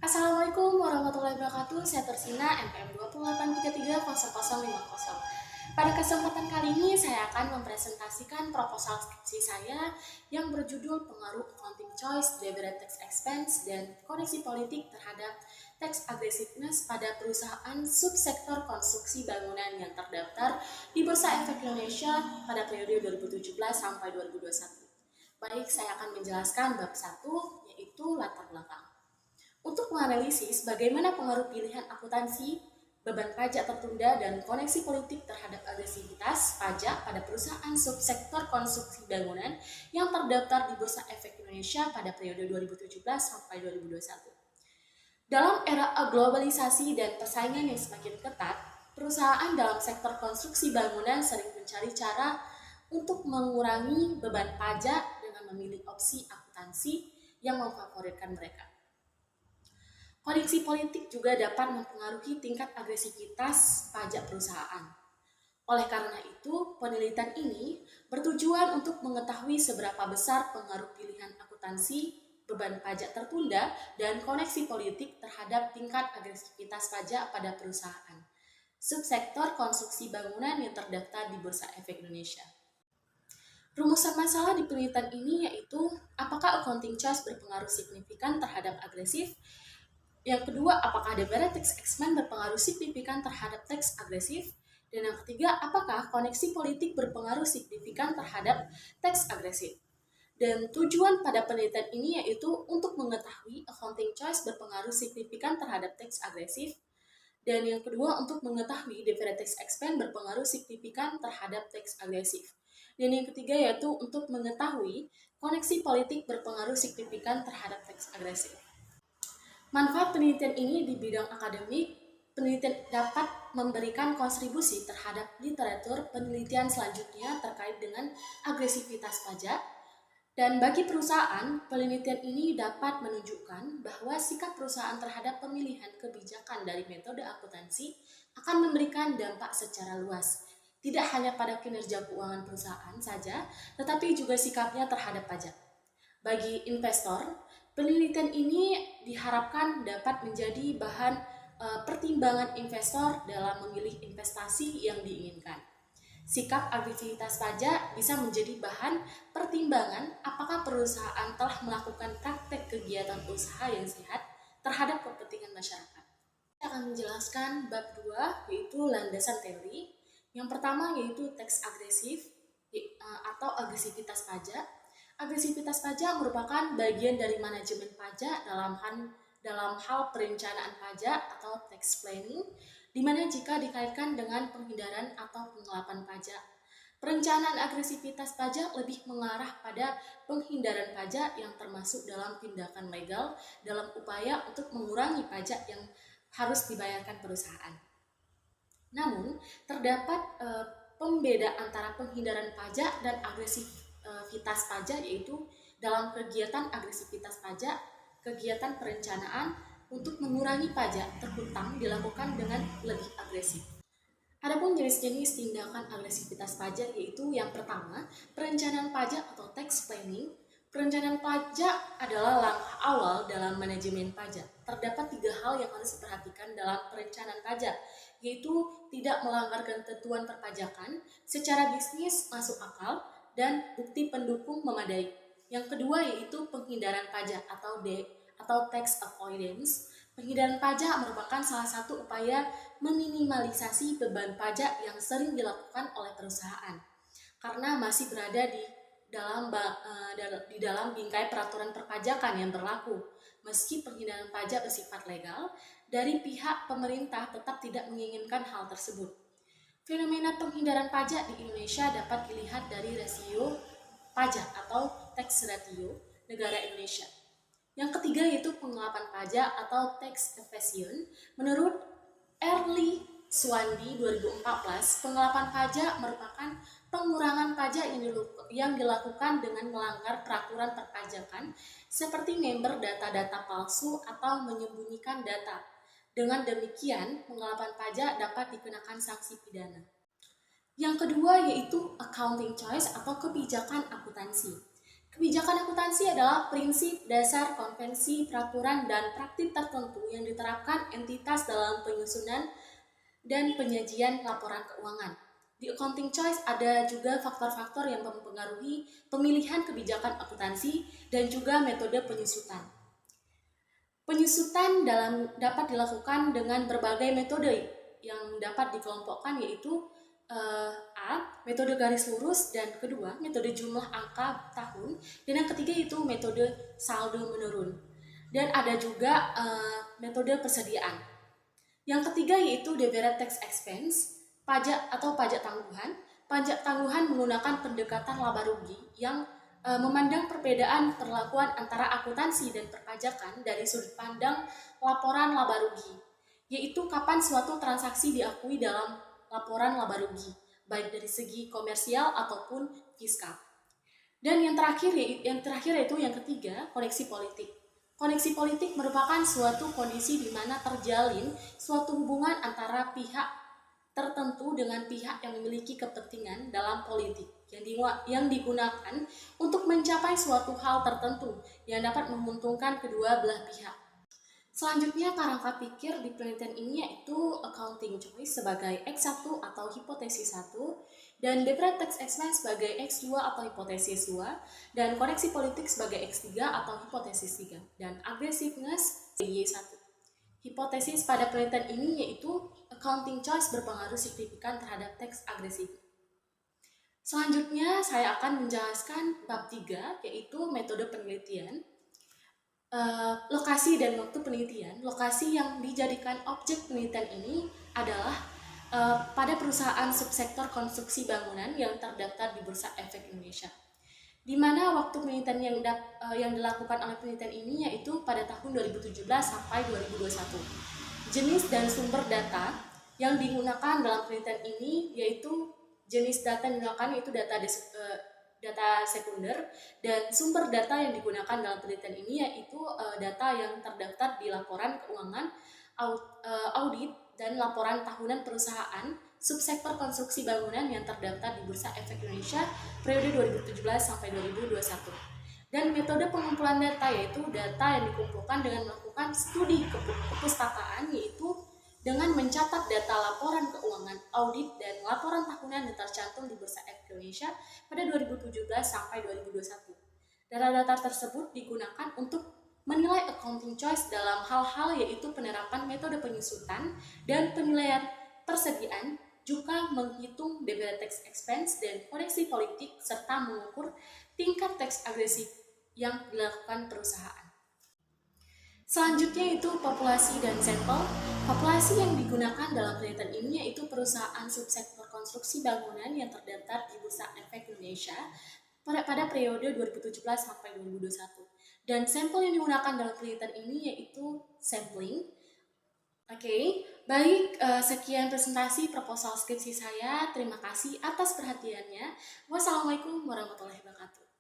Assalamualaikum warahmatullahi wabarakatuh. Saya Tersina MPM 283300050. Pada kesempatan kali ini saya akan mempresentasikan proposal skripsi saya yang berjudul Pengaruh Accounting Choice, Deliberate Tax Expense, dan Koneksi Politik terhadap Tax Aggressiveness pada perusahaan subsektor konstruksi bangunan yang terdaftar di Bursa Efek Indonesia pada periode 2017 sampai 2021. Baik, saya akan menjelaskan bab 1, yaitu latar belakang. Untuk menganalisis bagaimana pengaruh pilihan akuntansi, beban pajak tertunda, dan koneksi politik terhadap agresivitas pajak pada perusahaan subsektor konstruksi bangunan yang terdaftar di Bursa Efek Indonesia pada periode 2017 sampai 2021. Dalam era globalisasi dan persaingan yang semakin ketat, perusahaan dalam sektor konstruksi bangunan sering mencari cara untuk mengurangi beban pajak dengan memilih opsi akuntansi yang memfavoritkan mereka. Koneksi politik juga dapat mempengaruhi tingkat agresivitas pajak perusahaan. Oleh karena itu, penelitian ini bertujuan untuk mengetahui seberapa besar pengaruh pilihan akuntansi, beban pajak tertunda, dan koneksi politik terhadap tingkat agresivitas pajak pada perusahaan subsektor konstruksi bangunan yang terdaftar di Bursa Efek Indonesia. Rumusan masalah di penelitian ini yaitu apakah accounting choice berpengaruh signifikan terhadap agresif. Yang kedua, apakah deliberate tax expense berpengaruh signifikan terhadap tax agresif? Dan yang ketiga, apakah koneksi politik berpengaruh signifikan terhadap tax agresif? Dan tujuan pada penelitian ini yaitu untuk mengetahui accounting choice berpengaruh signifikan terhadap tax agresif. Dan yang kedua, untuk mengetahui deliberate tax expense berpengaruh signifikan terhadap tax agresif. Dan yang ketiga yaitu untuk mengetahui koneksi politik berpengaruh signifikan terhadap tax agresif. Manfaat penelitian ini di bidang akademik, penelitian dapat memberikan kontribusi terhadap literatur penelitian selanjutnya terkait dengan agresivitas pajak. Dan bagi perusahaan, penelitian ini dapat menunjukkan bahwa sikap perusahaan terhadap pemilihan kebijakan dari metode akuntansi akan memberikan dampak secara luas, tidak hanya pada kinerja keuangan perusahaan saja, tetapi juga sikapnya terhadap pajak. Bagi investor, penelitian ini diharapkan dapat menjadi bahan pertimbangan investor dalam memilih investasi yang diinginkan. Sikap agresivitas pajak bisa menjadi bahan pertimbangan apakah perusahaan telah melakukan praktek kegiatan usaha yang sehat terhadap kepentingan masyarakat. Saya akan menjelaskan bab 2, yaitu landasan teori. Yang pertama yaitu tax agresif atau agresivitas pajak. Agresivitas pajak merupakan bagian dari manajemen pajak dalam hal perencanaan pajak atau tax planning, di mana jika dikaitkan dengan penghindaran atau penggelapan pajak. Perencanaan agresivitas pajak lebih mengarah pada penghindaran pajak yang termasuk dalam tindakan legal dalam upaya untuk mengurangi pajak yang harus dibayarkan perusahaan. Namun, terdapat pembeda antara penghindaran pajak dan agresivitas pajak, yaitu dalam kegiatan agresivitas pajak, kegiatan perencanaan untuk mengurangi pajak terhutang dilakukan dengan lebih agresif. Adapun jenis-jenis tindakan agresivitas pajak yaitu yang pertama, perencanaan pajak atau tax planning. Perencanaan pajak adalah langkah awal dalam manajemen pajak. Terdapat 3 hal yang harus diperhatikan dalam perencanaan pajak, yaitu tidak melanggar ketentuan perpajakan, secara bisnis masuk akal, dan bukti pendukung memadai. Yang kedua yaitu penghindaran pajak atau tax avoidance. Penghindaran pajak merupakan salah satu upaya meminimalisasi beban pajak yang sering dilakukan oleh perusahaan karena masih berada di dalam bingkai peraturan perpajakan yang berlaku. Meski penghindaran pajak bersifat legal, dari pihak pemerintah tetap tidak menginginkan hal tersebut. Fenomena penghindaran pajak di Indonesia dapat dilihat dari rasio pajak atau tax ratio negara Indonesia. Yang ketiga yaitu penggelapan pajak atau tax evasion. Menurut Early Swandi 2014, penggelapan pajak merupakan pengurangan pajak yang dilakukan dengan melanggar peraturan perpajakan seperti member data-data palsu atau menyembunyikan data. Dengan demikian, penggelapan pajak dapat dikenakan sanksi pidana. Yang kedua yaitu accounting choice atau kebijakan akuntansi. Kebijakan akuntansi adalah prinsip, dasar, konvensi, peraturan, dan praktik tertentu yang diterapkan entitas dalam penyusunan dan penyajian laporan keuangan. Di accounting choice ada juga faktor-faktor yang mempengaruhi pemilihan kebijakan akuntansi dan juga metode penyusutan. Penyusutan dapat dilakukan dengan berbagai metode yang dapat dikelompokkan, yaitu A. Metode garis lurus, dan kedua metode jumlah angka tahun, dan yang ketiga itu metode saldo menurun. Dan ada juga metode persediaan. Yang ketiga yaitu direct tax expense, pajak atau pajak tangguhan. Pajak tangguhan menggunakan pendekatan laba rugi yang memandang perbedaan perlakuan antara akuntansi dan perpajakan dari sudut pandang laporan laba rugi, yaitu kapan suatu transaksi diakui dalam laporan laba rugi, baik dari segi komersial ataupun fiskal. Dan yang terakhir yaitu yang ketiga, koneksi politik. Koneksi politik merupakan suatu kondisi di mana terjalin suatu hubungan antara pihak tertentu dengan pihak yang memiliki kepentingan dalam politik yang digunakan untuk mencapai suatu hal tertentu yang dapat menguntungkan kedua belah pihak. Selanjutnya, kerangka pikir di penelitian ini yaitu accounting choice sebagai X1 atau hipotesis 1, dan direct tax expense sebagai X2 atau hipotesis 2, dan koneksi politik sebagai X3 atau hipotesis 3, dan aggressiveness Y1. Hipotesis pada penelitian ini yaitu accounting choice berpengaruh signifikan terhadap tax agresif. Selanjutnya, saya akan menjelaskan bab 3, yaitu metode penelitian. Lokasi dan waktu penelitian. Lokasi yang dijadikan objek penelitian ini adalah pada perusahaan subsektor konstruksi bangunan yang terdaftar di Bursa Efek Indonesia, di mana waktu penelitian yang dilakukan oleh penelitian ini yaitu pada tahun 2017 sampai 2021. Jenis dan sumber data yang digunakan dalam penelitian ini yaitu jenis data yang digunakan yaitu data sekunder, dan sumber data yang digunakan dalam penelitian ini yaitu data yang terdaftar di laporan keuangan, audit, dan laporan tahunan perusahaan subsektor konstruksi bangunan yang terdaftar di Bursa Efek Indonesia periode 2017 sampai 2021. Dan metode pengumpulan data yaitu data yang dikumpulkan dengan melakukan studi kepustakaan, yaitu dengan mencatat data laporan keuangan, audit, dan laporan tahunan yang tercantum di Bursa Efek Indonesia pada 2017 sampai 2021. Data-data tersebut digunakan untuk menilai accounting choice dalam hal-hal yaitu penerapan metode penyusutan dan penilaian persediaan, juga menghitung direct tax expense dan koneksi politik, serta mengukur tingkat tax agresif yang dilakukan perusahaan. Selanjutnya itu populasi dan sampel. Populasi yang digunakan dalam penelitian ini yaitu perusahaan subsektor konstruksi bangunan yang terdaftar di Bursa Efek Indonesia pada periode 2017 sampai 2021. Dan sampel yang digunakan dalam penelitian ini yaitu sampling. Oke, baik, sekian presentasi proposal skripsi saya. Terima kasih atas perhatiannya. Wassalamualaikum warahmatullahi wabarakatuh.